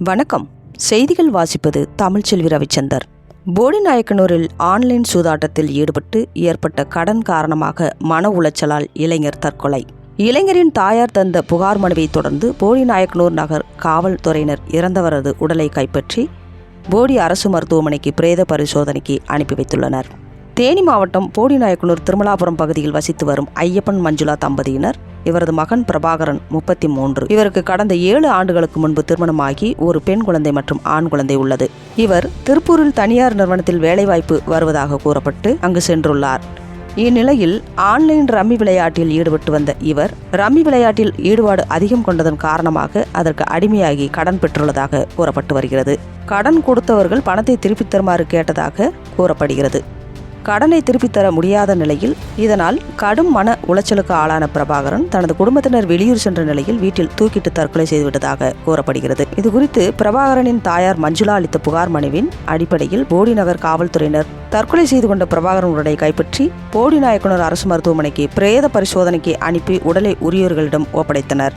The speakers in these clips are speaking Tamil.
வணக்கம். செய்திகள் வாசிப்பது தமிழ்ச்செல்வி ரவிச்சந்தர். போடிநாயக்கனூரில் ஆன்லைன் சூதாட்டத்தில் ஈடுபட்டு ஏற்பட்ட கடன் காரணமாக மன உளைச்சலால் இளைஞர் தற்கொலை. இளைஞரின் தாயார் தந்த புகார் மனுவை தொடர்ந்து போடிநாயக்கனூர் நகர் காவல்துறையினர் இறந்தவரது உடலை கைப்பற்றி போடி அரசு மருத்துவமனைக்கு பிரேத பரிசோதனைக்கு அனுப்பி வைத்துள்ளனர். தேனி மாவட்டம் போடிநாயக்கனூர் திருமலாபுரம் பகுதியில் வசித்து வரும் ஐயப்பன் மஞ்சுளா தம்பதியினர். இவரது மகன் பிரபாகரன் 33. இவருக்கு கடந்த 7 ஆண்டுகளுக்கு முன்பு திருமணமாகி ஒரு பெண் குழந்தை மற்றும் ஆண் குழந்தை உள்ளது. இவர் திருப்பூரில் தனியார் நிறுவனத்தில் வேலைவாய்ப்பு வருவதாக கூறப்பட்டு அங்கு சென்றுள்ளார். இந்நிலையில் ஆன்லைன் ரம்மி விளையாட்டில் ஈடுபட்டு வந்த இவர் ரம்மி விளையாட்டில் ஈடுபாடு அதிகம் கொண்டதன் காரணமாக அதற்கு அடிமையாகி கடன் பெற்றுள்ளதாக கூறப்பட்டு வருகிறது. கடன் கொடுத்தவர்கள் பணத்தை திருப்பித் தருமாறு கேட்டதாக கூறப்படுகிறது. கடனை திருப்பித் தர முடியாத நிலையில் இதனால் கடும் மன உளைச்சலுக்கு ஆளான பிரபாகரன் தனது குடும்பத்தினர் வெளியூர் சென்ற நிலையில் வீட்டில் தூக்கிட்டு தற்கொலை செய்துவிட்டதாக கூறப்படுகிறது. இதுகுறித்து பிரபாகரனின் தாயார் மஞ்சுளா அளித்த புகார் மனுவின் அடிப்படையில் போடி நகர் காவல்துறையினர் தற்கொலை செய்து கொண்ட பிரபாகரன் உடலை கைப்பற்றி போடிநாயக்கனூர் அரசு மருத்துவமனைக்கு பிரேத பரிசோதனைக்கு அனுப்பி உடலை உரியவர்களிடம் ஒப்படைத்தனர்.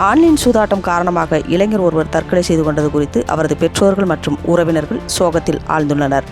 ஆன்லைன் சூதாட்டம் காரணமாக இளைஞர் ஒருவர் தற்கொலை செய்து கொண்டது குறித்து அவரது பெற்றோர்கள் மற்றும் உறவினர்கள் சோகத்தில் ஆழ்ந்துள்ளனர்.